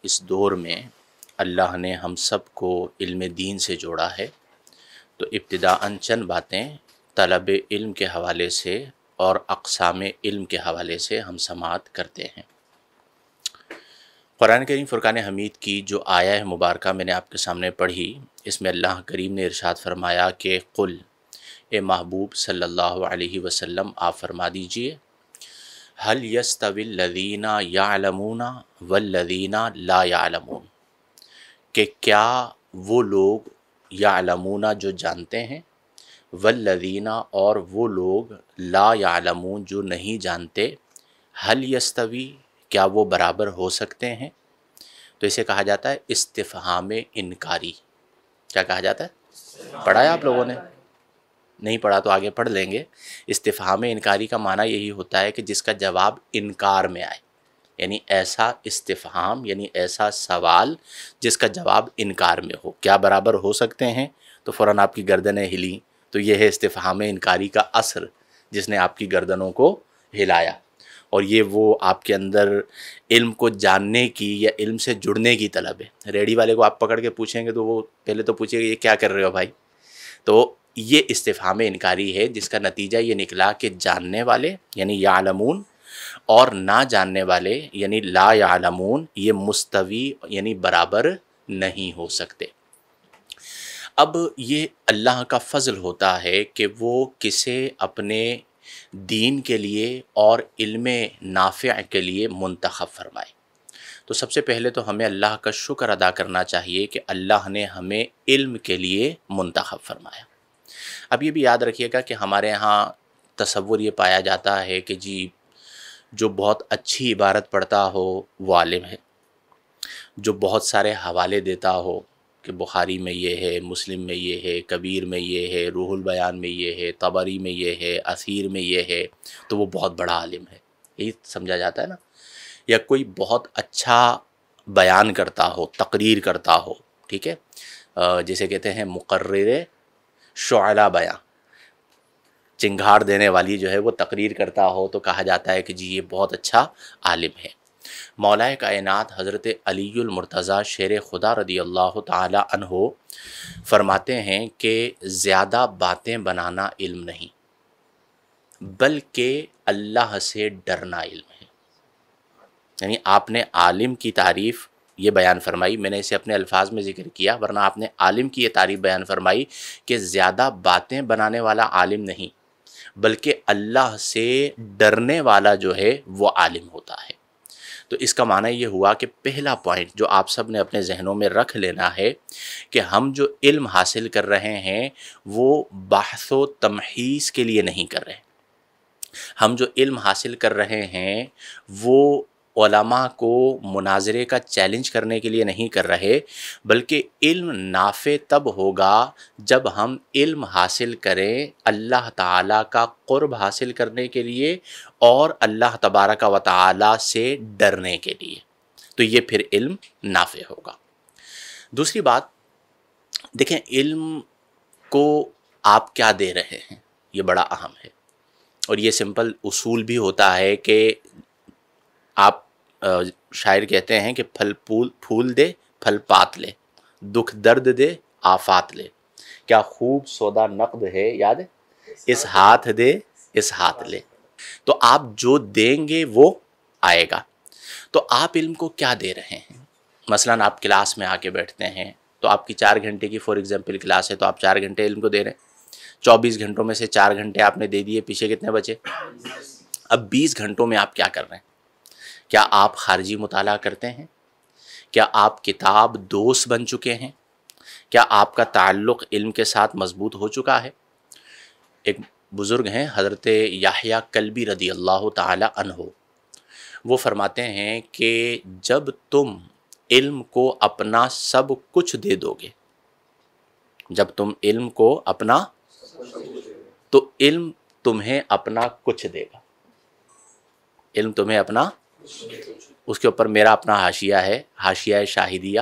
اس دور میں اللہ نے ہم سب کو علم دین سے جوڑا ہے، تو ابتداءً چند باتیں طلب علم کے حوالے سے اور اقسام علم کے حوالے سے ہم سماعت کرتے ہیں۔ قرآن کریم فرقان حمید کی جو آیہ مبارکہ میں نے آپ کے سامنے پڑھی، اس میں اللہ کریم نے ارشاد فرمایا کہ قل، اے محبوب صلی اللہ علیہ وسلم آپ فرما دیجئے، هل يستوي الذين يعلمون والذين لا يعلمون، کہ کیا وہ لوگ یعلمون جو جانتے ہیں، والذین اور وہ لوگ لا یعلمون جو نہیں جانتے، هل يستوي کیا وہ برابر ہو سکتے ہیں؟ تو اسے کہا جاتا ہے استفہام انکاری۔ کیا کہا جاتا ہے؟ پڑھا ہے آپ لوگوں نے؟ نہیں پڑھا تو آگے پڑھ لیں گے۔ استفہام انکاری کا معنی یہی ہوتا ہے کہ جس کا جواب انکار میں آئے، یعنی ایسا استفہام یعنی ایسا سوال جس کا جواب انکار میں ہو۔ کیا برابر ہو سکتے ہیں؟ تو فوراً آپ کی گردنیں ہلیں، تو یہ ہے استفہام انکاری کا اثر جس نے آپ کی گردنوں کو ہلایا، اور یہ وہ آپ کے اندر علم کو جاننے کی یا علم سے جڑنے کی طلب ہے۔ ریڈی والے کو آپ پکڑ کے پوچھیں گے تو وہ پہلے تو پوچھے گا یہ کیا کر رہے ہو بھائی؟ تو یہ استفہام انکاری ہے جس کا نتیجہ یہ نکلا کہ جاننے والے یعنی یعلمون اور نہ جاننے والے یعنی لا یعلمون یہ مستوی یعنی برابر نہیں ہو سکتے۔ اب یہ اللہ کا فضل ہوتا ہے کہ وہ کسے اپنے دین کے لیے اور علم نافع کے لیے منتخب فرمائے۔ تو سب سے پہلے تو ہمیں اللہ کا شکر ادا کرنا چاہیے کہ اللہ نے ہمیں علم کے لیے منتخب فرمایا۔ اب یہ بھی یاد رکھیے گا کہ ہمارے ہاں تصور یہ پایا جاتا ہے کہ جی جو بہت اچھی عبارت پڑھتا ہو وہ عالم ہے، جو بہت سارے حوالے دیتا ہو کہ بخاری میں یہ ہے، مسلم میں یہ ہے، کبیر میں یہ ہے، روح البیان میں یہ ہے، طبری میں یہ ہے، اثیر میں یہ ہے، تو وہ بہت بڑا عالم ہے، یہی سمجھا جاتا ہے نا۔ یا کوئی بہت اچھا بیان کرتا ہو، تقریر کرتا ہو، ٹھیک ہے، جسے کہتے ہیں مقرر شعلہ بیان، چنگھاڑ دینے والی جو ہے وہ تقریر کرتا ہو تو کہا جاتا ہے کہ جی یہ بہت اچھا عالم ہے۔ مولا کائنات حضرت علی المرتضیٰ شیر خدا رضی اللہ تعالی عنہ فرماتے ہیں کہ زیادہ باتیں بنانا علم نہیں بلکہ اللہ سے ڈرنا علم ہے۔ یعنی آپ نے عالم کی تعریف یہ بیان فرمائی، میں نے اسے اپنے الفاظ میں ذکر کیا، ورنہ آپ نے عالم کی یہ تعریف بیان فرمائی کہ زیادہ باتیں بنانے والا عالم نہیں بلکہ اللہ سے ڈرنے والا جو ہے وہ عالم ہوتا ہے۔ تو اس کا معنی یہ ہوا کہ پہلا پوائنٹ جو آپ سب نے اپنے ذہنوں میں رکھ لینا ہے کہ ہم جو علم حاصل کر رہے ہیں وہ بحث و تمحیص کے لیے نہیں کر رہے، ہم جو علم حاصل کر رہے ہیں وہ علماء کو مناظرے کا چیلنج کرنے کے لیے نہیں کر رہے، بلکہ علم نافع تب ہوگا جب ہم علم حاصل کریں اللہ تعالیٰ کا قرب حاصل کرنے کے لیے اور اللہ تبارک و تعالیٰ سے ڈرنے کے لیے، تو یہ پھر علم نافع ہوگا۔ دوسری بات دیکھیں، علم کو آپ کیا دے رہے ہیں یہ بڑا اہم ہے، اور یہ سمپل اصول بھی ہوتا ہے کہ آپ شاعر کہتے ہیں کہ پھول دے پھل پات لے، دکھ درد دے آفات لے، کیا خوب سودا نقد ہے یاد ہے، اس ہاتھ دے اس ہاتھ لے۔ تو آپ جو دیں گے وہ آئے گا۔ تو آپ علم کو کیا دے رہے ہیں؟ مثلاً آپ کلاس میں آ کے بیٹھتے ہیں تو آپ کی 4 گھنٹے کی فار ایگزامپل کلاس ہے تو آپ 4 گھنٹے علم کو دے رہے ہیں، 24 گھنٹوں میں سے 4 گھنٹے آپ نے دے دیے، پیچھے کتنے بچے؟ اب 20 گھنٹوں میں آپ کیا کر رہے ہیں؟ کیا آپ خارجی مطالعہ کرتے ہیں؟ کیا آپ کتاب دوست بن چکے ہیں؟ کیا آپ کا تعلق علم کے ساتھ مضبوط ہو چکا ہے؟ ایک بزرگ ہیں حضرت یحییٰ کلبی رضی اللہ تعالی عنہ، وہ فرماتے ہیں کہ جب تم علم کو اپنا سب کچھ دے دو گے، جب تم علم کو اپنا، تو علم تمہیں اپنا کچھ دے گا، علم تمہیں اپنا، اس کے اوپر میرا اپنا حاشیہ ہے، حاشیہ شاہدیہ،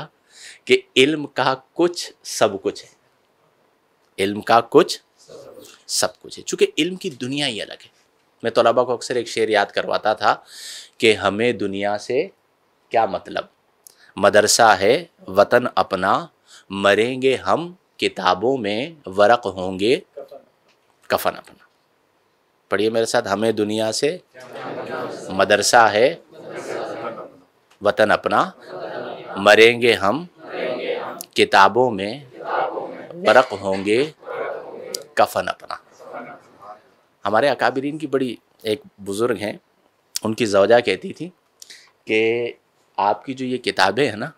کہ علم کا کچھ سب کچھ ہے، علم کا کچھ سب کچھ ہے، چونکہ علم کی دنیا ہی الگ ہے۔ میں طلباء کو اکثر ایک شعر یاد کرواتا تھا کہ ہمیں دنیا سے کیا مطلب، مدرسہ ہے وطن اپنا، مریں گے ہم کتابوں میں ورق ہوں گے کفن اپنا۔ پڑھیے میرے ساتھ، ہمیں دنیا سے مدرسہ ہے وطن اپنا، مریں گے ہم کتابوں میں ورق ہوں گے کفن اپنا۔ ہمارے اکابرین کی بڑی ایک بزرگ ہیں، ان کی زوجہ کہتی تھی کہ آپ کی جو یہ کتابیں ہیں نا،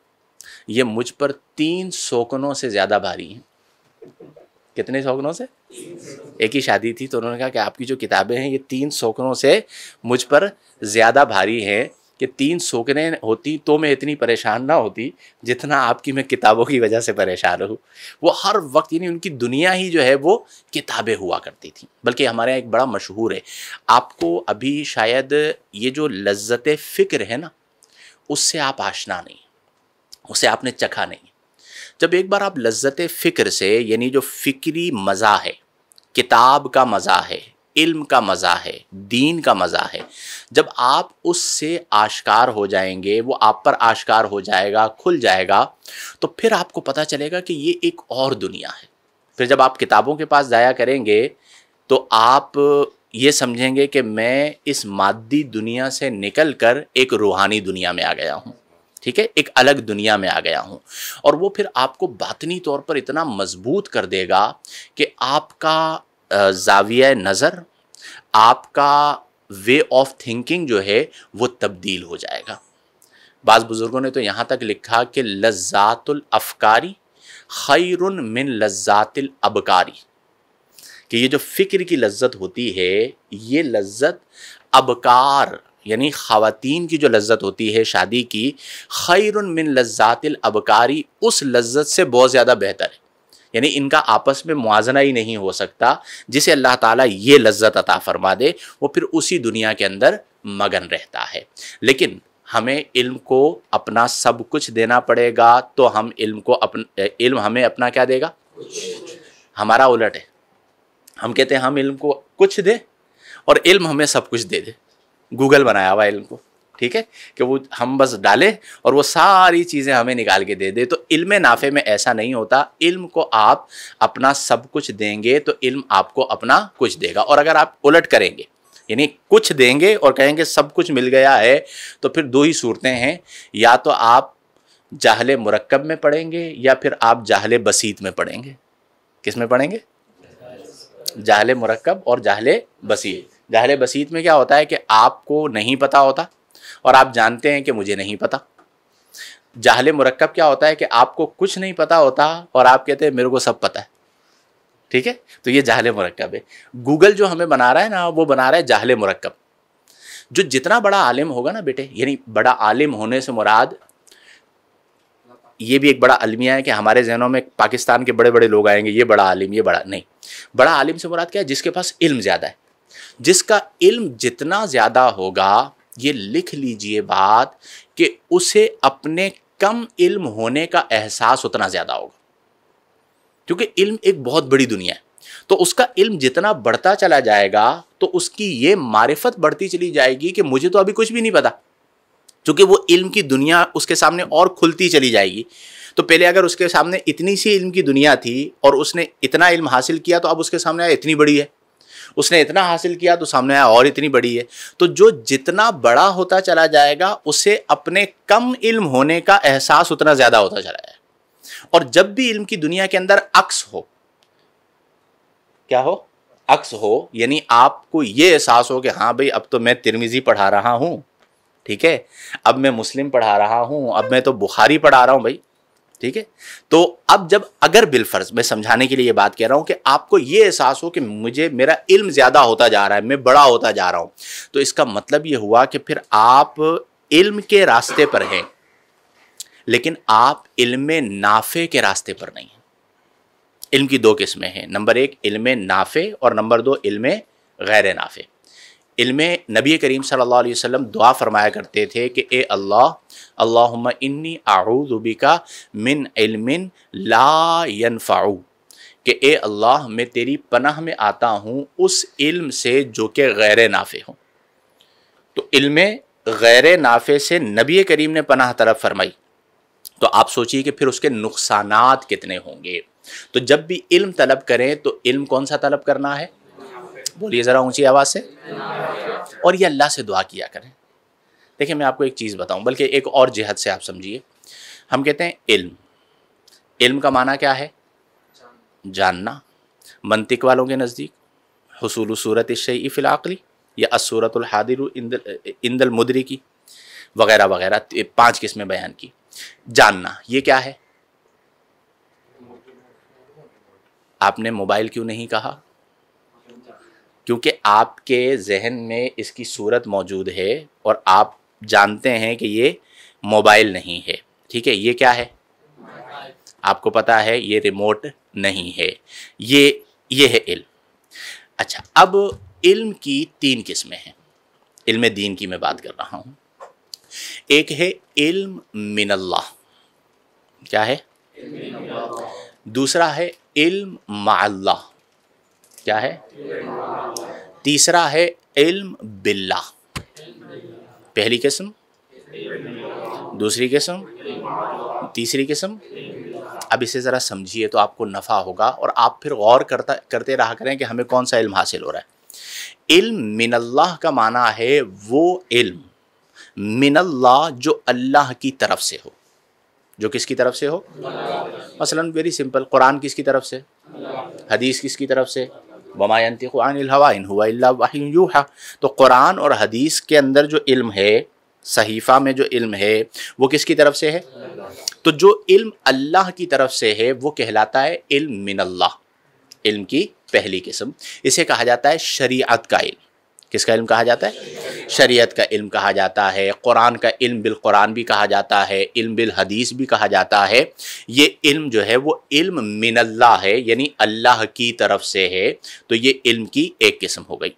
یہ مجھ پر 3 سوکنوں سے زیادہ بھاری ہیں۔ کتنے سوکنوں سے؟ ایک ہی شادی تھی تو انہوں نے کہا کہ آپ کی جو کتابیں ہیں یہ 3 سوکنوں سے مجھ پر زیادہ بھاری ہیں، کہ 3 سوکنے ہوتی تو میں اتنی پریشان نہ ہوتی جتنا آپ کی میں کتابوں کی وجہ سے پریشان ہوں۔ وہ ہر وقت، یعنی ان کی دنیا ہی جو ہے وہ کتابیں ہوا کرتی تھیں۔ بلکہ ہمارے یہاں ایک بڑا مشہور ہے، آپ کو ابھی شاید یہ جو لذت فکر ہے نا، اس سے آپ آشنا نہیں، اسے آپ نے چکھا نہیں۔ جب ایک بار آپ لذت فکر سے، یعنی جو فکری مزہ ہے، کتاب کا مزہ ہے، علم کا مزہ ہے، دین کا مزہ ہے، جب آپ اس سے آشکار ہو جائیں گے، وہ آپ پر آشکار ہو جائے گا، کھل جائے گا، تو پھر آپ کو پتہ چلے گا کہ یہ ایک اور دنیا ہے۔ پھر جب آپ کتابوں کے پاس جایا کریں گے تو آپ یہ سمجھیں گے کہ میں اس مادی دنیا سے نکل کر ایک روحانی دنیا میں آ گیا ہوں، ٹھیک ہے، ایک الگ دنیا میں آ گیا ہوں۔ اور وہ پھر آپ کو باطنی طور پر اتنا مضبوط کر دے گا کہ آپ کا زاویہ نظر، آپ کا وے آف تھنکنگ جو ہے وہ تبدیل ہو جائے گا۔ بعض بزرگوں نے تو یہاں تک لکھا کہ لذات الافکاری خیر من لذات الابکاری، کہ یہ جو فکر کی لذت ہوتی ہے، یہ لذت ابکار یعنی خواتین کی جو لذت ہوتی ہے شادی کی، خیر من لذات الابکاری، اس لذت سے بہت زیادہ بہتر ہے۔ یعنی ان کا آپس میں موازنہ ہی نہیں ہو سکتا۔ جسے اللہ تعالیٰ یہ لذت عطا فرما دے وہ پھر اسی دنیا کے اندر مگن رہتا ہے۔ لیکن ہمیں علم کو اپنا سب کچھ دینا پڑے گا تو ہم علم ہمیں اپنا کیا دے گا؟ ہمارا الٹ ہے، ہم کہتے ہیں ہم علم کو کچھ دے اور علم ہمیں سب کچھ دے دے۔ گوگل بنایا ہوا علم کو، ٹھیک ہے، کہ وہ ہم بس ڈالیں اور وہ ساری چیزیں ہمیں نکال کے دے دے۔ تو علم نافع میں ایسا نہیں ہوتا۔ علم کو آپ اپنا سب کچھ دیں گے تو علم آپ کو اپنا کچھ دے گا۔ اور اگر آپ الٹ کریں گے، یعنی کچھ دیں گے اور کہیں گے سب کچھ مل گیا ہے، تو پھر 2 ہی صورتیں ہیں، یا تو آپ جاہل مرکب میں پڑھیں گے یا پھر آپ جاہل بسیط میں پڑھیں گے۔ کس میں پڑھیں گے؟ جاہل مرکب اور جاہل بسیط۔ جاہل بسیط میں کیا ہوتا ہے کہ آپ کو نہیں پتا ہوتا اور آپ جانتے ہیں کہ مجھے نہیں پتا۔ جاہل مرکب کیا ہوتا ہے کہ آپ کو کچھ نہیں پتا ہوتا اور آپ کہتے ہیں میرے کو سب پتا ہے، ٹھیک ہے، تو یہ جاہل مرکب ہے۔ گوگل جو ہمیں بنا رہا ہے نا، وہ بنا رہا ہے جاہل مرکب۔ جو جتنا بڑا عالم ہوگا نا بیٹے، یعنی بڑا عالم ہونے سے مراد، یہ بھی ایک بڑا المیہ ہے کہ ہمارے ذہنوں میں پاکستان کے بڑے بڑے لوگ آئیں گے، یہ بڑا عالم، یہ بڑا نہیں۔ بڑا عالم سے مراد کیا ہے؟ جس کے پاس علم زیادہ ہے۔ جس کا علم جتنا زیادہ ہوگا، یہ لکھ لیجئے بات، کہ اسے اپنے کم علم ہونے کا احساس اتنا زیادہ ہوگا، کیونکہ علم ایک بہت بڑی دنیا ہے۔ تو اس کا علم جتنا بڑھتا چلا جائے گا تو اس کی یہ معرفت بڑھتی چلی جائے گی کہ مجھے تو ابھی کچھ بھی نہیں پتا، کیونکہ وہ علم کی دنیا اس کے سامنے اور کھلتی چلی جائے گی۔ تو پہلے اگر اس کے سامنے اتنی سی علم کی دنیا تھی اور اس نے اتنا علم حاصل کیا تو اب اس کے سامنے آیا اتنی بڑی ہے، اس نے اتنا حاصل کیا تو سامنے آیا اور اتنی بڑی ہے۔ تو جو جتنا بڑا ہوتا چلا جائے گا اسے اپنے کم علم ہونے کا احساس اتنا زیادہ ہوتا چلا جائے گا۔ اور جب بھی علم کی دنیا کے اندر عکس ہو، کیا ہو؟ عکس ہو، یعنی آپ کو یہ احساس ہو کہ ہاں بھئی اب تو میں ترمذی پڑھا رہا ہوں، ٹھیک ہے، اب میں مسلم پڑھا رہا ہوں، اب میں تو بخاری پڑھا رہا ہوں بھائی، ٹھیک ہے۔ تو اب جب اگر بالفرض میں سمجھانے کے لیے یہ بات کہہ رہا ہوں کہ آپ کو یہ احساس ہو کہ میرا علم زیادہ ہوتا جا رہا ہے، میں بڑا ہوتا جا رہا ہوں، تو اس کا مطلب یہ ہوا کہ پھر آپ علم کے راستے پر ہیں لیکن آپ علم نافع کے راستے پر نہیں ہیں۔ علم کی 2 قسمیں ہیں، نمبر 1 علم نافع اور نمبر 2 علم غیر نافع۔ علم، نبی کریم صلی اللہ علیہ وسلم دعا فرمایا کرتے تھے کہ اے اللہ، اللہم انی اعوذ بک من علم لا ينفع، کہ اے اللہ میں تیری پناہ میں آتا ہوں اس علم سے جو کہ غیر نافع ہو۔ تو علم غیر نافع سے نبی کریم نے پناہ طلب فرمائی، تو آپ سوچئے کہ پھر اس کے نقصانات کتنے ہوں گے۔ تو جب بھی علم طلب کریں تو علم کون سا طلب کرنا ہے؟ بولیے ذرا اونچی آواز سے، اور یہ اللہ سے دعا کیا کریں۔ دیکھیں میں آپ کو ایک چیز بتاؤں، بلکہ ایک اور جہت سے آپ سمجھیے۔ ہم کہتے ہیں علم کا معنی کیا ہے؟ جاننا۔ منطق والوں کے نزدیک حصول صورت الشیء فی العقل یا الصورت الحاضر عند المدرک وغیرہ وغیرہ 5 قسمیں بیان کی۔ جاننا یہ کیا ہے؟ آپ نے موبائل کیوں نہیں کہا؟ کیونکہ آپ کے ذہن میں اس کی صورت موجود ہے اور آپ جانتے ہیں کہ یہ موبائل نہیں ہے، ٹھیک ہے؟ یہ کیا ہے؟ آپ کو پتا ہے یہ ریموٹ نہیں ہے۔ یہ ہے علم۔ اچھا، اب علم کی 3 قسمیں ہیں۔ علم دین کی میں بات کر رہا ہوں۔ ایک ہے علم من اللہ، کیا ہے؟ دوسرا ہے علم مع اللہ، کیا ہے؟ تیسرا ہے علم باللہ۔ پہلی قسم، دوسری قسم، تیسری قسم۔ اب اسے ذرا سمجھیے تو آپ کو نفع ہوگا، اور آپ پھر غور کرتے رہا کریں کہ ہمیں کون سا علم حاصل ہو رہا ہے۔ علم من اللہ کا معنی ہے وہ علم من اللہ جو اللہ کی طرف سے ہو۔ جو کس کی طرف سے ہو؟ مثلا ویری سمپل، قرآن کس کی طرف سے؟ حدیث کس کی طرف سے؟ وما ينطق عن الهوى ان هو الا وحی یوحی۔ تو قرآن اور حدیث کے اندر جو علم ہے، صحیفہ میں جو علم ہے، وہ کس کی طرف سے ہے؟ تو جو علم اللہ کی طرف سے ہے وہ کہلاتا ہے علم من اللہ۔ علم کی پہلی قسم، اسے کہا جاتا ہے شریعت کا علم۔ کس کا علم کہا جاتا ہے؟ شریعت کا علم کہا جاتا ہے۔ قرآن کا علم بالقرآن بھی کہا جاتا ہے، علم بالحدیث بھی کہا جاتا ہے۔ یہ علم جو ہے وہ علم من اللہ ہے، یعنی اللہ کی طرف سے ہے۔ تو یہ علم کی ایک قسم ہو گئی۔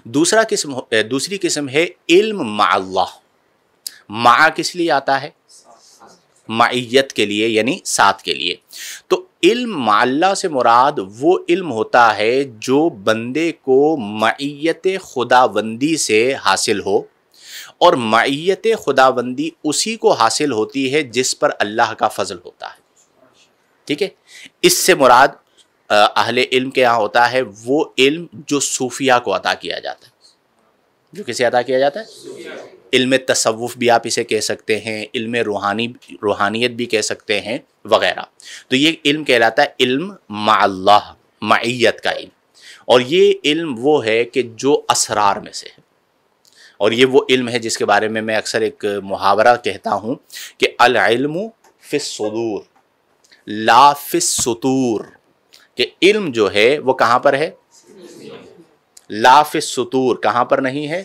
دوسری قسم ہے علم مع اللہ۔ مع کس لیے آتا ہے؟ معیت کے لیے، یعنی ساتھ کے لیے۔ تو علم مع اللہ سے مراد وہ علم ہوتا ہے جو بندے کو معیت خداوندی سے حاصل ہو، اور معیت خداوندی اسی کو حاصل ہوتی ہے جس پر اللہ کا فضل ہوتا ہے، ٹھیک ہے؟ اس سے مراد اہل علم کے یہاں ہوتا ہے وہ علم جو صوفیہ کو عطا کیا جاتا ہے۔ جو کسے عطا کیا جاتا ہے؟ علم تصوف بھی آپ اسے کہہ سکتے ہیں، علم روحانیت بھی کہہ سکتے ہیں، وغیرہ۔ تو یہ علم کہلاتا ہے علم مع اللہ، معیت کا علم۔ اور یہ علم وہ ہے کہ جو اسرار میں سے ہے، اور یہ وہ علم ہے جس کے بارے میں اکثر ایک محاورہ کہتا ہوں کہ العلم فی الصدور لا فی السطور، کہ علم جو ہے وہ کہاں پر ہے؟ لا فی السطور، کہاں پر نہیں ہے؟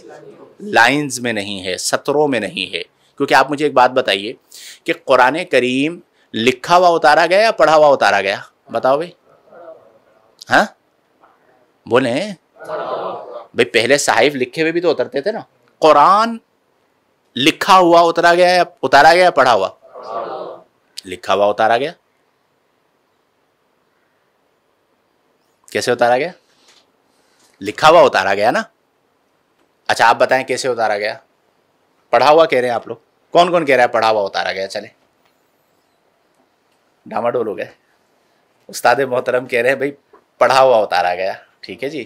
لائنز میں نہیں ہے، سطروں میں نہیں ہے۔ کیونکہ آپ مجھے ایک بات بتائیے کہ قرآن کریم لکھا ہوا اتارا گیا یا پڑھا ہوا اتارا گیا؟ بتاؤ بھائی، ہاں بولیں بھائی، پہلے صحائف لکھے ہوئے بھی تو اترتے تھے نا۔ قرآن لکھا ہوا اتارا گیا یا پڑھا ہوا؟ لکھا ہوا اتارا گیا۔ کیسے اتارا گیا؟ لکھا ہوا اتارا گیا نا۔ اچھا آپ بتائیں کیسے اتارا گیا؟ پڑھا ہوا کہہ رہے ہیں آپ لوگ، کون کون کہہ رہا ہے پڑھا ہوا اتارا گیا؟ چلے ڈاماڈول ہو گئے۔ استاد محترم کہہ رہے ہیں بھائی پڑھا ہوا اتارا گیا، ٹھیک ہے جی۔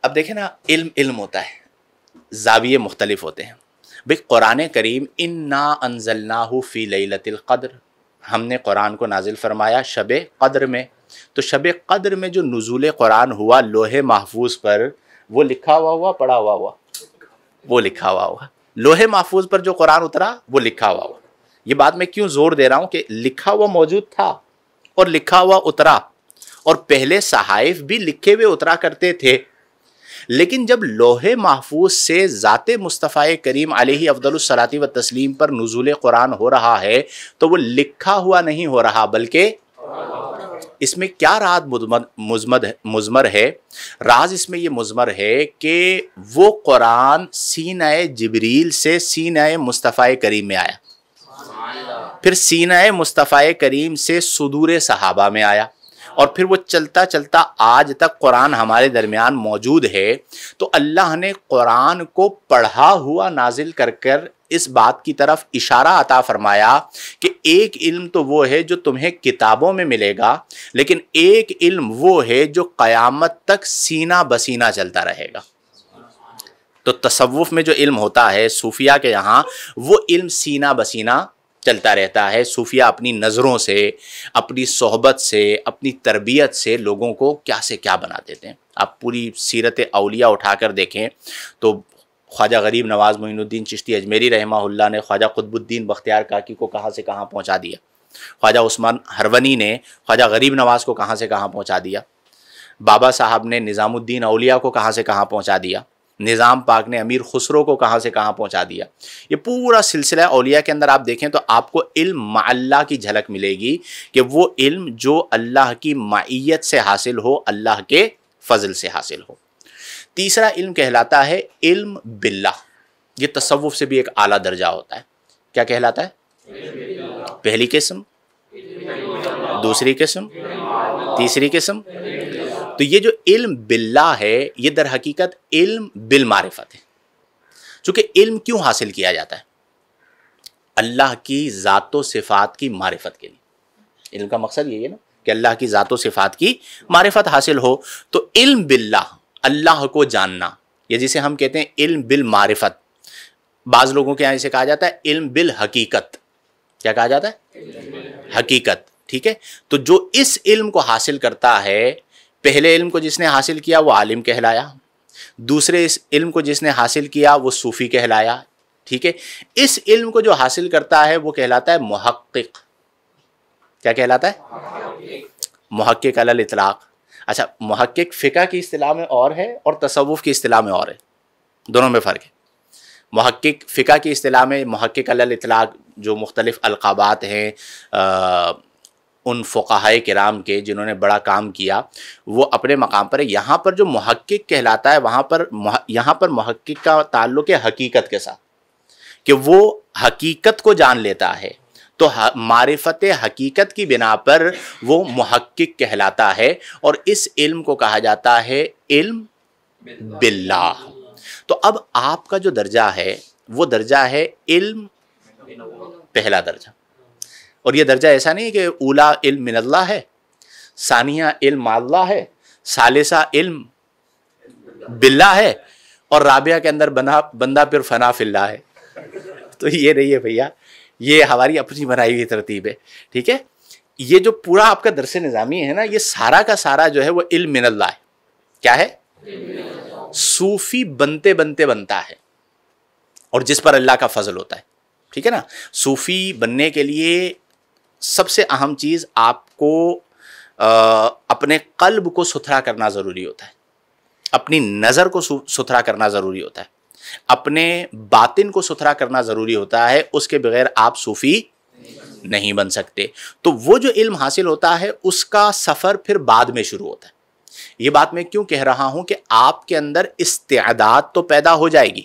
اب دیکھیں نا، علم ہوتا ہے، زاویے مختلف ہوتے ہیں۔ بھائی قرآن کریم انا انزلناہ فی لیلۃ القدر، ہم نے قرآن کو نازل فرمایا شب قدر میں۔ تو شب قدر میں جو نزول قرآن ہوا لوح محفوظ پر، وہ لکھا ہوا پڑھا ہوا؟ وہ لکھا ہوا۔ لوح محفوظ پر جو قرآن اترا وہ لکھا ہوا۔ یہ بات میں کیوں زور دے رہا ہوں کہ لکھا ہوا موجود تھا اور لکھا ہوا اترا، اور پہلے صحائف بھی لکھے ہوئے اترا کرتے تھے، لیکن جب لوح محفوظ سے ذات مصطفیٰ کریم علیہ افضل الصلاۃ والتسلیم پر نزول قرآن ہو رہا ہے تو وہ لکھا ہوا نہیں ہو رہا، بلکہ اس میں کیا راز مضمر ہے؟ راز اس میں یہ مضمر ہے کہ وہ قرآن سینہ جبریل سے سینہ مصطفیٰ کریم میں آیا، پھر سینہ مصطفیٰ کریم سے صدور صحابہ میں آیا، اور پھر وہ چلتا چلتا آج تک قرآن ہمارے درمیان موجود ہے، تو اللہ نے قرآن کو پڑھا ہوا نازل کر کر اس بات کی طرف اشارہ عطا فرمایا کہ ایک علم تو وہ ہے جو تمہیں کتابوں میں ملے گا، لیکن ایک علم وہ ہے جو قیامت تک سینہ بسینہ چلتا رہے گا۔ تو تصوف میں جو علم ہوتا ہے صوفیہ کے یہاں، وہ علم سینہ بسینہ چلتا رہتا ہے۔ صوفیہ اپنی نظروں سے، اپنی صحبت سے، اپنی تربیت سے لوگوں کو کیا سے کیا بنا دیتے ہیں۔ آپ پوری سیرت اولیاء اٹھا کر دیکھیں تو خواجہ غریب نواز معین الدین چشتی اجمیری رحمہ اللہ نے خواجہ قطب الدین بختیار کاکی کو کہاں سے کہاں پہنچا دیا، خواجہ عثمان ہرونی نے خواجہ غریب نواز کو کہاں سے کہاں پہنچا دیا، بابا صاحب نے نظام الدین اولیاء کو کہاں سے کہاں پہنچا دیا، نظام پاک نے امیر خسرو کو کہاں سے کہاں پہنچا دیا۔ یہ پورا سلسلہ اولیاء کے اندر آپ دیکھیں تو آپ کو علم مع اللہ کی جھلک ملے گی کہ وہ علم جو اللہ کی معیت سے حاصل ہو، اللہ کے فضل سے حاصل ہو۔ تیسرا علم کہلاتا ہے علم باللہ۔ یہ تصوف سے بھی ایک اعلیٰ درجہ ہوتا ہے۔ کیا کہلاتا ہے؟ پہلی قسم، دوسری قسم، تیسری قسم۔ تو یہ جو علم باللہ ہے یہ در حقیقت علم بالمعرفت ہے۔ چونکہ علم کیوں حاصل کیا جاتا ہے؟ اللہ کی ذات و صفات کی معرفت کے لیے۔ علم کا مقصد یہی ہے نا کہ اللہ کی ذات و صفات کی معرفت حاصل ہو۔ تو علم باللہ، اللہ کو جاننا، یہ جسے ہم کہتے ہیں علم بالمعرفت۔ بعض لوگوں کے یہاں اسے کہا جاتا ہے علم بالحقیقت۔ کیا کہا جاتا ہے؟ حقیقت۔ ٹھیک ہے، تو جو اس علم کو حاصل کرتا ہے، پہلے علم کو جس نے حاصل کیا وہ عالم کہلایا، دوسرے اس علم کو جس نے حاصل کیا وہ صوفی کہلایا۔ ٹھیک ہے، اس علم کو جو حاصل کرتا ہے وہ کہلاتا ہے محقق۔ کیا کہلاتا ہے؟ محقق علی الاطلاق۔ اچھا، محقق فقہ کی اصطلاح میں اور ہے اور تصوف کی اصطلاح میں اور ہے، دونوں میں فرق ہے۔ محقق فقہ کی اصطلاح میں محقق علی الاطلاق جو مختلف القابات ہیں ان فقہائے کرام کے جنہوں نے بڑا کام کیا، وہ اپنے مقام پر ہے۔ یہاں پر جو محقق کہلاتا ہے یہاں پر محقق کا تعلق ہے حقیقت کے ساتھ، کہ وہ حقیقت کو جان لیتا ہے، تو معرفت حقیقت کی بنا پر وہ محقق کہلاتا ہے، اور اس علم کو کہا جاتا ہے علم باللہ۔ تو اب آپ کا جو درجہ ہے وہ درجہ ہے علم پہلا درجہ، اور یہ درجہ ایسا نہیں کہ اولا علم من اللہ ہے، ثانیہ علم مع اللہ ہے، ثالثہ علم باللہ ہے، اور رابعہ کے اندر بندہ پھر فنا فی اللہ ہے۔ تو یہ نہیں ہے بھیا، یہ ہماری اپنی بنائی ہوئی ترتیب ہے۔ ٹھیک ہے، یہ جو پورا آپ کا درس نظامی ہے نا، یہ سارا کا سارا جو ہے وہ علم من اللہ ہے۔ کیا ہے؟ صوفی بنتے بنتے بنتا ہے، اور جس پر اللہ کا فضل ہوتا ہے۔ ٹھیک ہے نا، صوفی بننے کے لیے سب سے اہم چیز آپ کو اپنے قلب کو ستھرا کرنا ضروری ہوتا ہے، اپنی نظر کو ستھرا کرنا ضروری ہوتا ہے، اپنے باطن کو ستھرا کرنا ضروری ہوتا ہے۔ اس کے بغیر آپ صوفی نہیں بن سکتے۔ تو وہ جو علم حاصل ہوتا ہے اس کا سفر پھر بعد میں شروع ہوتا ہے۔ یہ بات میں کیوں کہہ رہا ہوں کہ آپ کے اندر استعداد تو پیدا ہو جائے گی،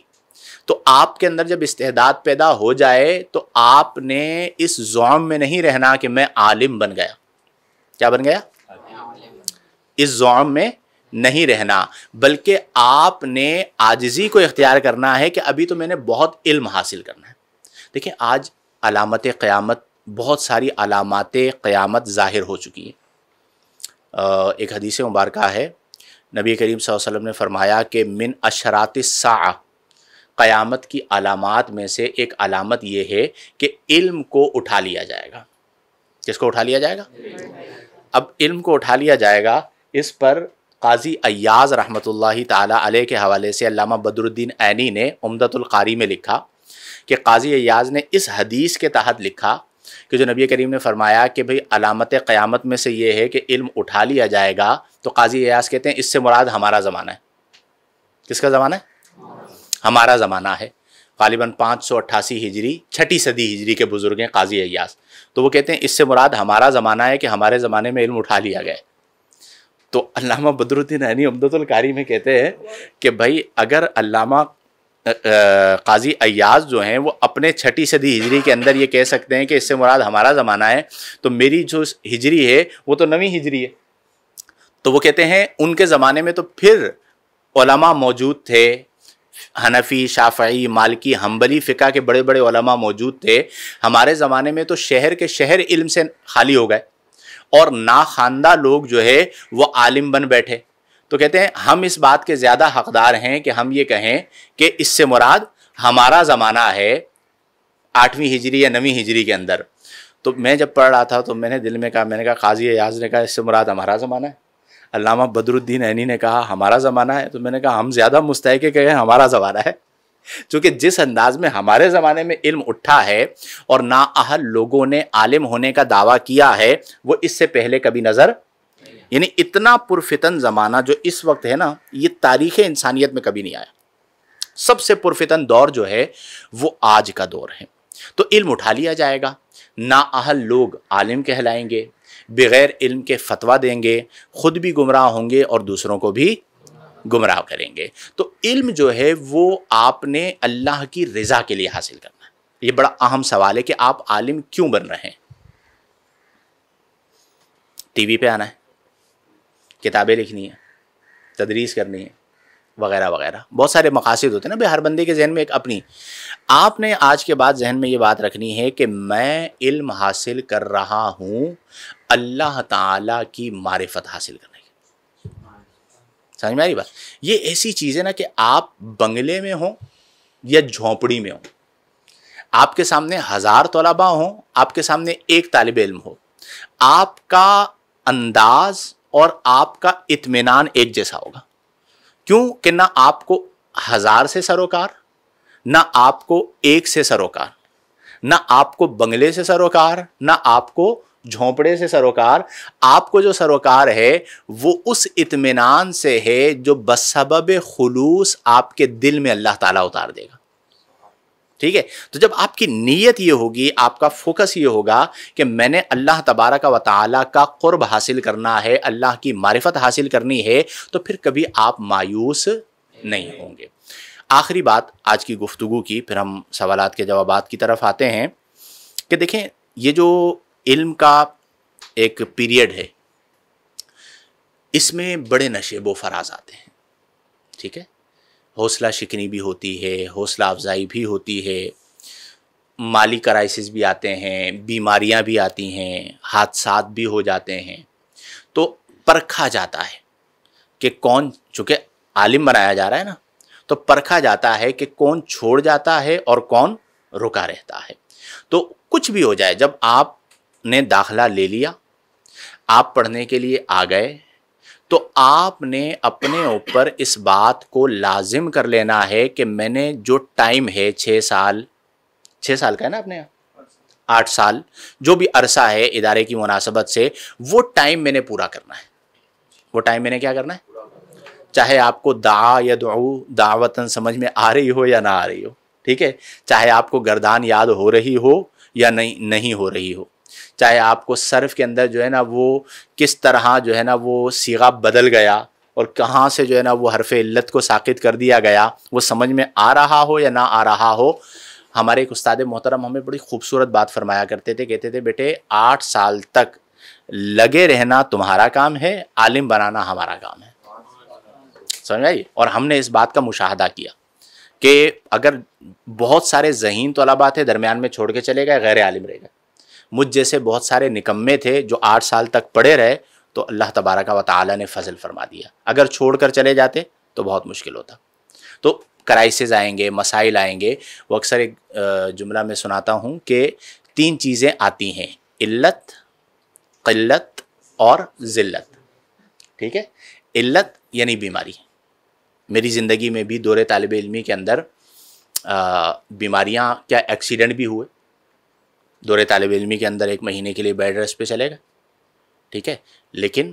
تو آپ کے اندر جب استعداد پیدا ہو جائے تو آپ نے اس زعم میں نہیں رہنا کہ میں عالم بن گیا۔ کیا بن گیا؟ اس زعم میں نہیں رہنا، بلکہ آپ نے عاجزی کو اختیار کرنا ہے کہ ابھی تو میں نے بہت علم حاصل کرنا ہے۔ دیکھیں، آج علامت قیامت، بہت ساری علامات قیامت ظاہر ہو چکی ہیں۔ ایک حدیث مبارکہ ہے، نبی کریم صلی اللہ علیہ وسلم نے فرمایا کہ من اشراط الساعہ، قیامت کی علامات میں سے ایک علامت یہ ہے کہ علم کو اٹھا لیا جائے گا۔ کس کو اٹھا لیا جائے گا؟ اب علم کو اٹھا لیا جائے گا، اس پر قاضی ایاز رحمۃ اللہ تعالی علیہ کے حوالے سے علامہ بدر الدین عینی نے عمدۃ القاری میں لکھا کہ قاضی ایاز نے اس حدیث کے تحت لکھا کہ جو نبی کریم نے فرمایا کہ بھئی علامت قیامت میں سے یہ ہے کہ علم اٹھا لیا جائے گا، تو قاضی ایاز کہتے ہیں اس سے مراد ہمارا زمانہ ہے۔ کس کا زمانہ ہے؟ ہمارا زمانہ ہے۔ غالباً 588 ہجری، 6 صدی ہجری کے بزرگ ہیں قاضی ایاز، تو وہ کہتے ہیں اس سے مراد ہمارا زمانہ ہے کہ ہمارے زمانے میں علم اٹھا لیا گیا۔ تو علامہ بدر الدین عینی عمدۃ القاری میں کہتے ہیں کہ بھائی اگر علامہ قاضی ایاز جو ہیں وہ اپنے 6 صدی ہجری کے اندر یہ کہہ سکتے ہیں کہ اس سے مراد ہمارا زمانہ ہے، تو میری جو ہجری ہے وہ تو 9ویں ہجری ہے، تو وہ کہتے ہیں ان کے زمانے میں تو پھر علماء موجود تھے، حنفی، شافعی، مالکی، حنبلی فقہ کے بڑے بڑے علماء موجود تھے. ہمارے زمانے میں تو شہر کے شہر علم سے خالی ہو گئے اور ناخواندہ لوگ جو ہے وہ عالم بن بیٹھے. تو کہتے ہیں ہم اس بات کے زیادہ حقدار ہیں کہ ہم یہ کہیں کہ اس سے مراد ہمارا زمانہ ہے 8ویں ہجری یا 9ویں ہجری کے اندر. تو میں جب پڑھ رہا تھا تو میں نے دل میں کہا، میں نے کہا قاضی ایاز نے کہا اس سے مراد ہمارا زمانہ ہے، علامہ بدر الدین عینی نے کہا ہمارا زمانہ ہے. تو میں نے کہا ہم زیادہ مستحق کہ ہمارا زمانہ ہے، چونکہ جس انداز میں ہمارے زمانے میں علم اٹھا ہے اور نااہل لوگوں نے عالم ہونے کا دعویٰ کیا ہے وہ اس سے پہلے کبھی نظر، یعنی اتنا پرفتن زمانہ جو اس وقت ہے نا، یہ تاریخ انسانیت میں کبھی نہیں آیا. سب سے پرفتن دور جو ہے وہ آج کا دور ہے. تو علم اٹھا لیا جائے گا، نااہل لوگ عالم کہلائیں گے، بغیر علم کے فتویٰ دیں گے، خود بھی گمراہ ہوں گے اور دوسروں کو بھی گمراہ کریں گے. تو علم جو ہے وہ آپ نے اللہ کی رضا کے لیے حاصل کرنا ہے. یہ بڑا اہم سوال ہے کہ آپ عالم کیوں بن رہے ہیں؟ ٹی وی پہ آنا ہے، کتابیں لکھنی ہے، تدریس کرنی ہے، وغیرہ وغیرہ، بہت سارے مقاصد ہوتے ہیں نا. ہر بندے کے ذہن میں ایک اپنی، آپ نے آج کے بعد ذہن میں یہ بات رکھنی ہے کہ میں علم حاصل کر رہا ہوں اللہ تعالیٰ کی معرفت حاصل کرنے کی. سمجھ میں آ رہی بات؟ یہ ایسی چیز ہے نا کہ آپ بنگلے میں ہوں یا جھونپڑی میں ہوں، آپ کے سامنے 1000 طلباء ہوں، آپ کے سامنے ایک طالب علم ہو، آپ کا انداز اور آپ کا اطمینان ایک جیسا ہوگا. کیوں کہ نہ آپ کو 1000 سے سروکار، نہ آپ کو ایک سے سروکار، نہ آپ کو بنگلے سے سروکار، نہ آپ کو جھونپڑے سے سروکار. آپ کو جو سروکار ہے وہ اس اطمینان سے ہے جو بسبب خلوص آپ کے دل میں اللہ تعالیٰ اتار دے گا. ٹھیک ہے؟ تو جب آپ کی نیت یہ ہوگی، آپ کا فوکس یہ ہوگا کہ میں نے اللہ تبارک و تعالیٰ کا قرب حاصل کرنا ہے، اللہ کی معرفت حاصل کرنی ہے، تو پھر کبھی آپ مایوس نہیں ہوں گے. آخری بات آج کی گفتگو کی، پھر ہم سوالات کے جوابات کی طرف آتے ہیں کہ دیکھیں یہ جو علم کا ایک پیریڈ ہے اس میں بڑے نشیب و فراز آتے ہیں. ٹھیک ہے؟ حوصلہ شکنی بھی ہوتی ہے، حوصلہ افزائی بھی ہوتی ہے، مالی کرائسس بھی آتے ہیں، بیماریاں بھی آتی ہیں، حادثات بھی ہو جاتے ہیں. تو پرکھا جاتا ہے کہ کون، چونکہ عالم بنایا جا رہا ہے نا، تو پرکھا جاتا ہے کہ کون چھوڑ جاتا ہے اور کون رکا رہتا ہے. تو کچھ بھی ہو جائے، جب آپ نے داخلہ لے لیا، آپ پڑھنے کے لیے آ گئے، تو آپ نے اپنے اوپر اس بات کو لازم کر لینا ہے کہ میں نے جو ٹائم ہے 6 سال کا ہے نا اپنے 8 سال جو بھی عرصہ ہے ادارے کی مناسبت سے، وہ ٹائم میں نے پورا کرنا ہے. وہ ٹائم میں نے کیا کرنا ہے؟ چاہے آپ کو دعا یا دعو دعوتاً سمجھ میں آ رہی ہو یا نہ آ رہی ہو. ٹھیک ہے؟ چاہے آپ کو گردان یاد ہو رہی ہو یا نہیں ہو رہی ہو، چاہے آپ کو صرف کے اندر جو ہے نا وہ کس طرح جو ہے نا وہ صیغہ بدل گیا اور کہاں سے جو ہے نا وہ حرف علت کو ساقط کر دیا گیا وہ سمجھ میں آ رہا ہو یا نہ آ رہا ہو. ہمارے ایک استاد محترم ہمیں بڑی خوبصورت بات فرمایا کرتے تھے، کہتے تھے بیٹے 8 سال تک لگے رہنا تمہارا کام ہے، عالم بنانا ہمارا کام ہے. سمجھ آئی؟ اور ہم نے اس بات کا مشاہدہ کیا کہ اگر بہت سارے ذہین طلباء تھے درمیان میں چھوڑ کے چلے گئے، غیر عالم رہ گئے. مجھ جیسے بہت سارے نکمے تھے جو 8 سال تک پڑھے رہے، تو اللہ تبارک و تعالیٰ نے فضل فرما دیا. اگر چھوڑ کر چلے جاتے تو بہت مشکل ہوتا. تو کرائسز آئیں گے، مسائل آئیں گے. وہ اکثر ایک جملہ میں سناتا ہوں کہ 3 چیزیں آتی ہیں: علت، قلت اور ذلت. ٹھیک ہے؟ علت یعنی بیماری. میری زندگی میں بھی دور طالب علمی کے اندر بیماریاں، کیا ایکسیڈنٹ بھی ہوئے دور طالب علمی کے اندر، 1 مہینے کے لیے بیڈ ریسٹ پہ چلے گئے. ٹھیک ہے؟ لیکن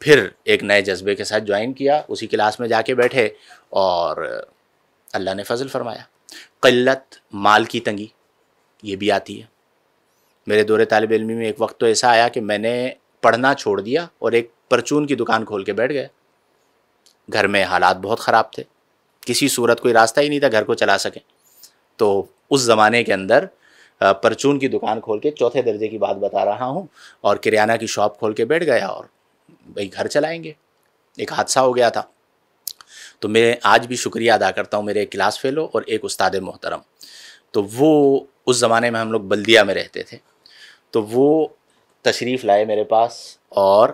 پھر ایک نئے جذبے کے ساتھ جوائن کیا، اسی کلاس میں جا کے بیٹھے اور اللہ نے فضل فرمایا. قلت، مال کی تنگی، یہ بھی آتی ہے. میرے دور طالب علمی میں ایک وقت تو ایسا آیا کہ میں نے پڑھنا چھوڑ دیا اور ایک پرچون کی دکان کھول کے بیٹھ گیا. گھر میں حالات بہت خراب تھے، کسی صورت کوئی راستہ ہی نہیں تھا گھر کو چلا سکیں. تو اس زمانے کے اندر پرچون کی دکان کھول کے، 4تھے درجے کی بات بتا رہا ہوں، اور کریانہ کی شاپ کھول کے بیٹھ گیا اور بھائی گھر چلائیں گے. ایک حادثہ ہو گیا تھا. تو میں آج بھی شکریہ ادا کرتا ہوں میرے ایک کلاس فیلو اور ایک استاد محترم. تو وہ اس زمانے میں ہم لوگ بلدیہ میں رہتے تھے، تو وہ تشریف لائے میرے پاس اور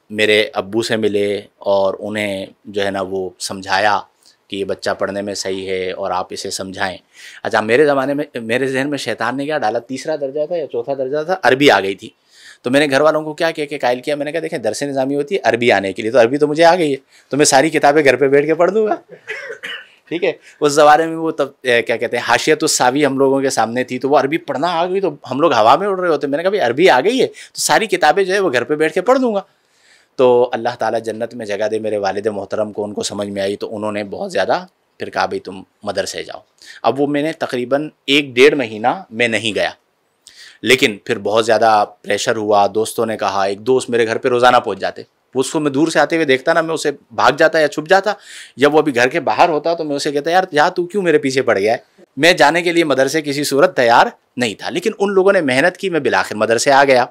میرے ابو سے ملے اور انہیں جو ہے نا وہ سمجھایا کہ یہ بچہ پڑھنے میں صحیح ہے اور آپ اسے سمجھائیں. اچھا، میرے زمانے میں میرے ذہن میں شیطان نے کیا ڈالا، تیسرا درجہ تھا یا چوتھا درجہ تھا، عربی آ گئی تھی. تو میں نے گھر والوں کو کیا کہہ کے قائل کیا، میں نے کہا دیکھیں درس نظامی ہوتی ہے عربی آنے کے لیے، تو عربی تو مجھے آ گئی ہے، تو میں ساری کتابیں گھر پہ بیٹھ کے پڑھ دوں گا. ٹھیک ہے. اس زمانے میں وہ تب کیا کہتے ہیں حاشیۃ الساوی ہم لوگوں کے سامنے تھی، تو وہ عربی پڑھنا آ گئی تو ہم لوگ ہوا میں اڑ رہے ہوتے. میں نے کہا بھائی عربی آ گئی ہے تو ساری کتابیں جو ہے وہ گھر پہ بیٹھ کے پڑھ دوں گا. تو اللہ تعالیٰ جنت میں جگہ دے میرے والد محترم کو، ان کو سمجھ میں آئی تو انہوں نے بہت زیادہ پھر کہا بھائی تم مدرسے جاؤ. اب وہ میں نے تقریباً 1-1.5 مہینہ میں نہیں گیا، لیکن پھر بہت زیادہ پریشر ہوا. دوستوں نے کہا، ایک دوست میرے گھر پہ روزانہ پہنچ جاتے، وہ اس کو میں دور سے آتے ہوئے دیکھتا نا، میں اسے بھاگ جاتا یا چھپ جاتا. جب وہ ابھی گھر کے باہر ہوتا تو میں اسے کہتا یار جا تو کیوں میرے پیچھے پڑ گیا ہے. میں جانے کے لیے مدرسے کسی صورت تیار نہیں تھا، لیکن ان لوگوں نے محنت کی، میں بالآخر مدرسے آ گیا.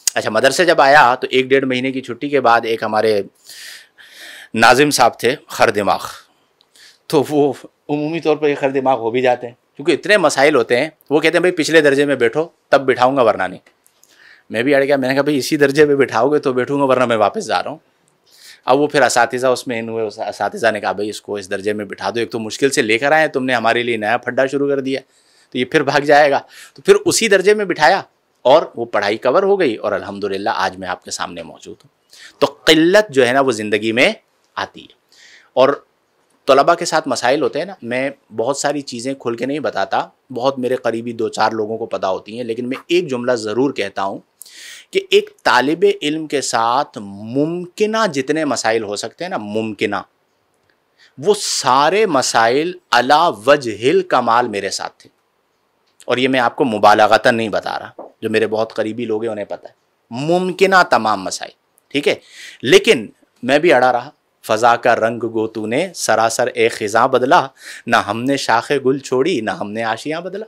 اچھا، مدرسے جب آیا تو 1-1.5 مہینے کی چھٹی کے بعد ایک ہمارے ناظم صاحب تھے خر دماغ، تو وہ عمومی طور پر یہ خر دماغ ہو بھی جاتے ہیں کیونکہ اتنے مسائل ہوتے ہیں. وہ کہتے ہیں بھائی پچھلے درجے میں بیٹھو تب بٹھاؤں گا ورنہ نہیں. میں بھی اڑ گیا، میں نے کہا بھائی اسی درجے پہ بٹھاؤ گے تو بیٹھوں گا ورنہ میں واپس جا رہا ہوں. اب وہ پھر اساتذہ اس میں ان ہوئے، اساتذہ نے کہا بھائی اس کو اس درجے میں بٹھا دو، ایک تو مشکل سے لے کر آئے تم نے ہمارے لیے نیا پھڈا شروع کر دیا تو یہ پھر بھاگ جائے گا. تو پھر اسی درجے میں بٹھایا اور وہ پڑھائی کور ہو گئی اور الحمدللہ آج میں آپ کے سامنے موجود ہوں. تو قلت جو ہے نا وہ زندگی میں آتی ہے، اور طلباء کے ساتھ مسائل ہوتے ہیں نا، میں بہت ساری چیزیں کھل کے نہیں بتاتا، بہت میرے قریبی 2-4 لوگوں کو پتہ ہوتی ہیں، لیکن میں ایک جملہ ضرور کہتا ہوں کہ ایک طالب علم کے ساتھ ممکنہ جتنے مسائل ہو سکتے ہیں نا، ممکنہ وہ سارے مسائل علی وجہ الکمال میرے ساتھ تھے. اور یہ میں آپ کو مبالغتاً نہیں بتا رہا، جو میرے بہت قریبی لوگ ہیں انہیں پتہ ہے، ممکنہ تمام مسائل. ٹھیک ہے، لیکن میں بھی اڑا رہا. فضا کا رنگ گو تو نے سراسر ایک خزاں بدلا، نہ ہم نے شاخ گل چھوڑی نہ ہم نے آشیاں بدلا.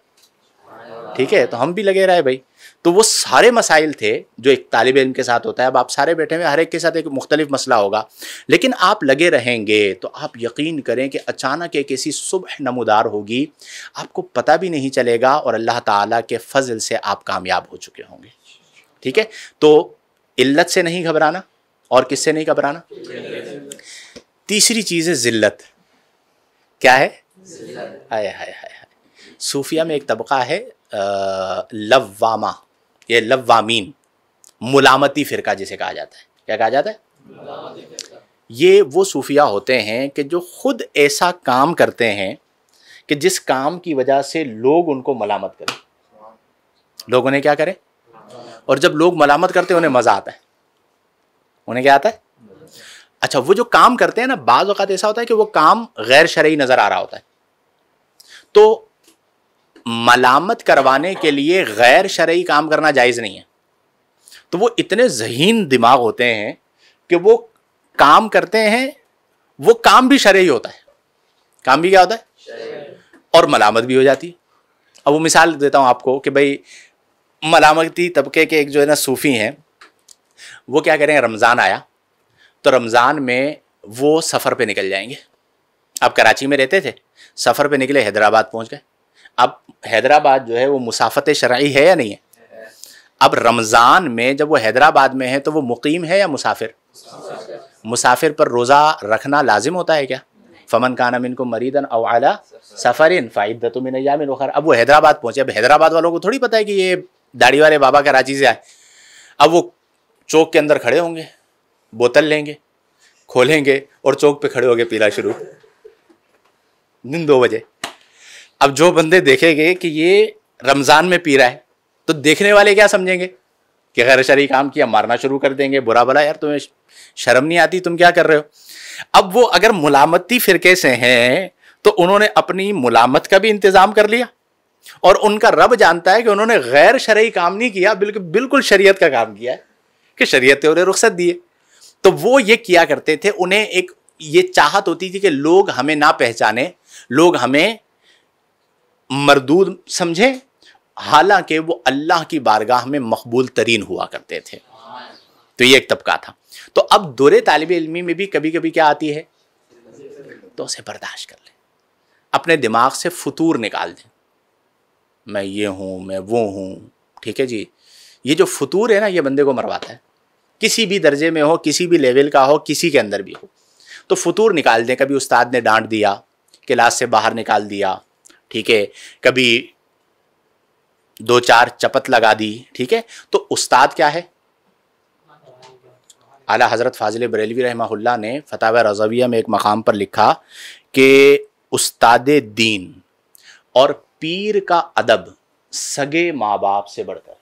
ٹھیک ہے، تو ہم بھی لگے رہے بھائی. تو وہ سارے مسائل تھے جو ایک طالب علم کے ساتھ ہوتا ہے. اب آپ سارے بیٹھے ہوئے، ہر ایک کے ساتھ ایک مختلف مسئلہ ہوگا، لیکن آپ لگے رہیں گے تو آپ یقین کریں کہ اچانک ایک ایسی صبح نمودار ہوگی، آپ کو پتہ بھی نہیں چلے گا اور اللہ تعالیٰ کے فضل سے آپ کامیاب ہو چکے ہوں گے. ٹھیک ہے، تو علت سے نہیں گھبرانا. اور کس سے نہیں گھبرانا؟ تیسری چیز ہے ذلت. کیا ہے؟ ہائے ہائے ہائے. صوفیہ میں ایک طبقہ ہے لوامہ، یہ لوامین، ملامتی فرقہ جسے کہا جاتا ہے. کیا کہا جاتا ہے؟ یہ وہ صوفیہ ہوتے ہیں کہ جو خود ایسا کام کرتے ہیں کہ جس کام کی وجہ سے لوگ ان کو ملامت کریں. لوگ انہیں کیا کریں؟ اور جب لوگ ملامت کرتے ہیں انہیں مزہ آتا ہے. انہیں کیا آتا ہے؟ اچھا، وہ جو کام کرتے ہیں نا، بعض اوقات ایسا ہوتا ہے کہ وہ کام غیر شرعی نظر آ رہا ہوتا ہے، تو ملامت کروانے کے لیے غیر شرعی کام کرنا جائز نہیں ہے. تو وہ اتنے ذہین دماغ ہوتے ہیں کہ وہ کام کرتے ہیں، وہ کام بھی شرعی ہوتا ہے. کام بھی کیا ہوتا ہے؟ اور ملامت بھی ہو جاتی ہے. اب وہ مثال دیتا ہوں آپ کو کہ بھائی ملامتی طبقے کے ایک جو ہے نا صوفی ہیں، وہ کیا کریں، رمضان آیا تو رمضان میں وہ سفر پہ نکل جائیں گے. اب کراچی میں رہتے تھے، سفر پہ نکلے، حیدرآباد پہنچ گئے. اب حیدرآباد جو ہے وہ مسافت شرعی ہے یا نہیں ہے؟ اب رمضان میں جب وہ حیدرآباد میں ہے تو وہ مقیم ہے یا مسافر؟ مسافر پر روزہ رکھنا لازم ہوتا ہے کیا؟ فمن کان منکم مریضا او علی سفر فعدۃ من ایام اخر. اب وہ حیدرآباد پہنچے. اب حیدرآباد والوں کو تھوڑی پتہ ہے کہ یہ داڑھی والے بابا کراچی سے آئے. اب وہ چوک کے اندر کھڑے ہوں گے، بوتل لیں گے، کھولیں گے اور چوک پہ کھڑے ہو کے پینا شروع، دن 2 بجے. اب جو بندے دیکھیں گے کہ یہ رمضان میں پی رہا ہے تو دیکھنے والے کیا سمجھیں گے کہ غیر شرعی کام کیا، مارنا شروع کر دیں گے، برا بلا، یار تمہیں شرم نہیں آتی، تم کیا کر رہے ہو. اب وہ اگر ملامتی فرقے سے ہیں تو انہوں نے اپنی ملامت کا بھی انتظام کر لیا، اور ان کا رب جانتا ہے کہ انہوں نے غیر شرعی کام نہیں کیا، بالکل شریعت کا کام کیا ہے کہ شریعت نے انہیں رخصت دی ہے. تو وہ یہ کیا کرتے تھے، انہیں ایک یہ چاہت ہوتی تھی کہ لوگ ہمیں نہ پہچانے، لوگ ہمیں مردود سمجھیں، حالانکہ وہ اللہ کی بارگاہ میں مقبول ترین ہوا کرتے تھے. تو یہ ایک طبقہ تھا. تو اب دور طالب علمی میں بھی کبھی کبھی کیا آتی ہے؟ تو اسے برداشت کر لیں، اپنے دماغ سے فطور نکال دیں، میں یہ ہوں، میں وہ ہوں. ٹھیک ہے جی، یہ جو فطور ہے نا یہ بندے کو مرواتا ہے، کسی بھی درجے میں ہو، کسی بھی لیول کا ہو، کسی کے اندر بھی ہو. تو فطور نکال دیں. کبھی استاد نے ڈانٹ دیا، کلاس سے باہر نکال دیا، ٹھیک ہے، کبھی 2-4 چپت لگا دی، ٹھیک ہے، تو استاد کیا ہے؟ اعلیٰ حضرت فاضل بریلوی رحمہ اللہ نے فتاوی رضویہ میں ایک مقام پر لکھا کہ استاد دین اور پیر کا ادب سگے ماں باپ سے بڑھ کر،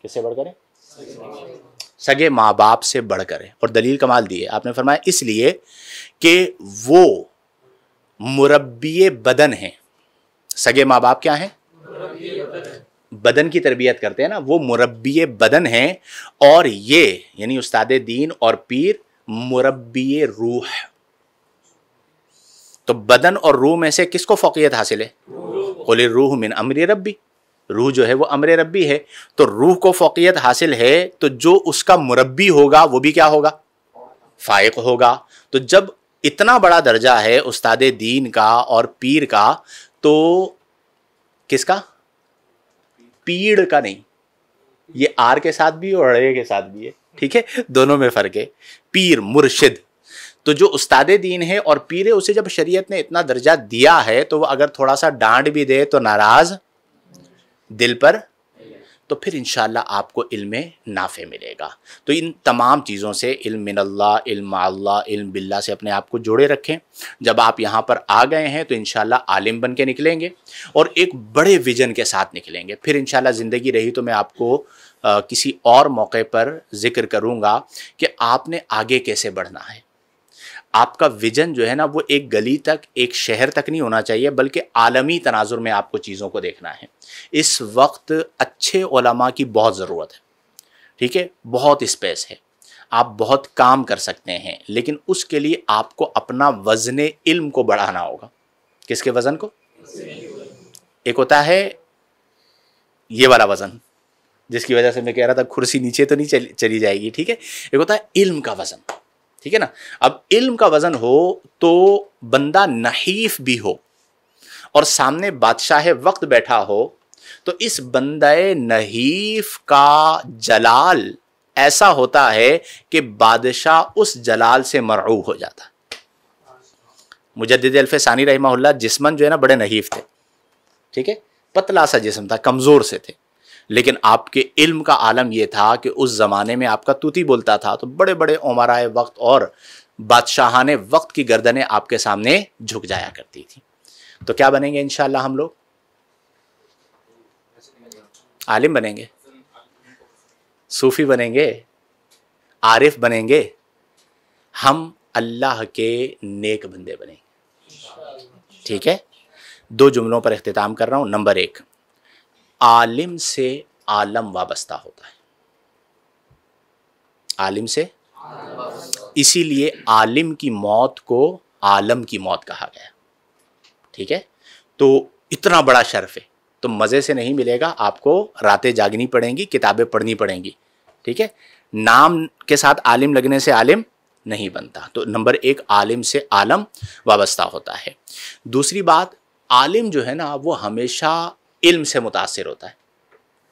کس سے بڑھ کر ہے؟ سگے ماں باپ سے بڑھ کر ہے. اور دلیل کمال دی ہے، آپ نے فرمایا اس لیے کہ وہ مربی بدن ہیں. سگے ماں باپ کیا ہیں؟ بدن کی تربیت کرتے ہیں نا، وہ مربی بدن ہیں، اور یہ یعنی استاد دین اور پیر مربی روح. تو بدن اور روح میں سے کس کو فوقیت حاصل ہے؟ قل الروح من امر ربی، روح جو ہے وہ امر ربی ہے. تو روح کو فوقیت حاصل ہے، تو جو اس کا مربی ہوگا وہ بھی کیا ہوگا؟ فائق ہوگا. تو جب اتنا بڑا درجہ ہے استاد دین کا اور پیر کا، تو کس کا؟ پیڑ کا نہیں. یہ آر کے ساتھ بھی اور اڑے کے ساتھ بھی ہے، ٹھیک ہے، دونوں میں فرق ہے. پیر مرشد. تو جو استاد دین ہے اور پیر ہے، اسے جب شریعت نے اتنا درجہ دیا ہے تو وہ اگر تھوڑا سا ڈانٹ بھی دے تو ناراض دل پر، تو پھر انشاءاللہ آپ کو علم نافع ملے گا. تو ان تمام چیزوں سے علم من اللہ، علم مع اللہ، علم باللہ سے اپنے آپ کو جوڑے رکھیں. جب آپ یہاں پر آ گئے ہیں تو انشاءاللہ عالم بن کے نکلیں گے اور ایک بڑے ویژن کے ساتھ نکلیں گے. پھر انشاءاللہ زندگی رہی تو میں آپ کو کسی اور موقع پر ذکر کروں گا کہ آپ نے آگے کیسے بڑھنا ہے. آپ کا ویژن جو ہے نا وہ ایک گلی تک، ایک شہر تک نہیں ہونا چاہیے، بلکہ عالمی تناظر میں آپ کو چیزوں کو دیکھنا ہے. اس وقت اچھے علماء کی بہت ضرورت ہے، ٹھیک ہے، بہت اسپیس ہے، آپ بہت کام کر سکتے ہیں، لیکن اس کے لیے آپ کو اپنا وزن علم کو بڑھانا ہوگا. کس کے وزن کو؟ ایک ہوتا ہے یہ والا وزن جس کی وجہ سے میں کہہ رہا تھا کرسی نیچے تو نہیں چلی جائے گی، ٹھیک ہے. ایک ہوتا ہے علم کا وزن، ٹھیک ہے نا. اب علم کا وزن ہو تو بندہ نحیف بھی ہو اور سامنے بادشاہ وقت بیٹھا ہو، تو اس بندہ نحیف کا جلال ایسا ہوتا ہے کہ بادشاہ اس جلال سے مرعوب ہو جاتا. مجدد الف ثانی رحمہ اللہ جسمن جو ہے نا بڑے نحیف تھے، ٹھیک ہے، پتلا سا جسم تھا، کمزور سے تھے، لیکن آپ کے علم کا عالم یہ تھا کہ اس زمانے میں آپ کا طوطی بولتا تھا تو بڑے بڑے عمرائے وقت اور بادشاہان وقت کی گردنیں آپ کے سامنے جھک جایا کرتی تھی. تو کیا بنیں گے انشاءاللہ ہم لوگ؟ عالم بنیں گے، صوفی بنیں گے، عارف بنیں گے، ہم اللہ کے نیک بندے بنیں گے. ٹھیک ہے، 2 جملوں پر اختتام کر رہا ہوں. نمبر 1، عالم سے عالم وابستہ ہوتا ہے. عالم سے، اسی لیے عالم کی موت کو عالم کی موت کہا گیا. ٹھیک ہے، تو اتنا بڑا شرف ہے. تو مزے سے نہیں ملے گا، آپ کو راتیں جاگنی پڑیں گی، کتابیں پڑھنی پڑیں گی. ٹھیک ہے، نام کے ساتھ عالم لگنے سے عالم نہیں بنتا. تو نمبر 1، عالم سے عالم وابستہ ہوتا ہے. دوسری بات، عالم جو ہے نا وہ ہمیشہ علم سے متاثر ہوتا ہے.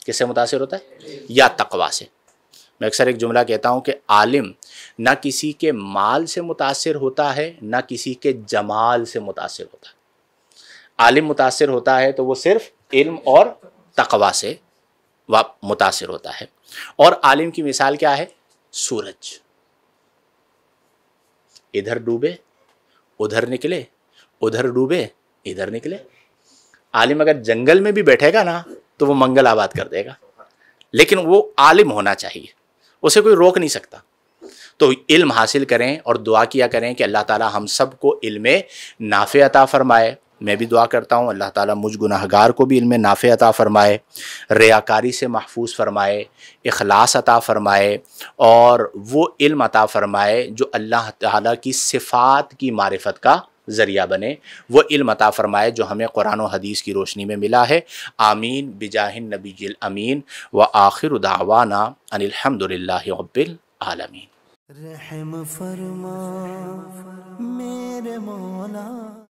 کس سے متاثر ہوتا ہے؟ یا تقویٰ سے. میں اکثر ایک جملہ کہتا ہوں کہ عالم نہ کسی کے مال سے متاثر ہوتا ہے، نہ کسی کے جمال سے متاثر ہوتا ہے. عالم متاثر ہوتا ہے تو وہ صرف علم اور تقویٰ سے متاثر ہوتا ہے. اور عالم کی مثال کیا ہے؟ سورج، ادھر ڈوبے ادھر نکلے، ادھر ڈوبے ادھر نکلے. عالم اگر جنگل میں بھی بیٹھے گا نا تو وہ منگل آباد کر دے گا، لیکن وہ عالم ہونا چاہیے، اسے کوئی روک نہیں سکتا. تو علم حاصل کریں اور دعا کیا کریں کہ اللہ تعالی ہم سب کو علم نافع عطا فرمائے. میں بھی دعا کرتا ہوں اللہ تعالیٰ مجھ گناہگار کو بھی علم نافع عطا فرمائے، ریاکاری سے محفوظ فرمائے، اخلاص عطا فرمائے، اور وہ علم عطا فرمائے جو اللہ تعالیٰ کی صفات کی معرفت کا ذریعہ بنے، وہ علم عطا فرمائے جو ہمیں قرآن و حدیث کی روشنی میں ملا ہے۔ آمین بجاہ النبی الامین وآخر دعوانا ان الحمد للہ رب العالمین۔ رحم فرما میرے مولا۔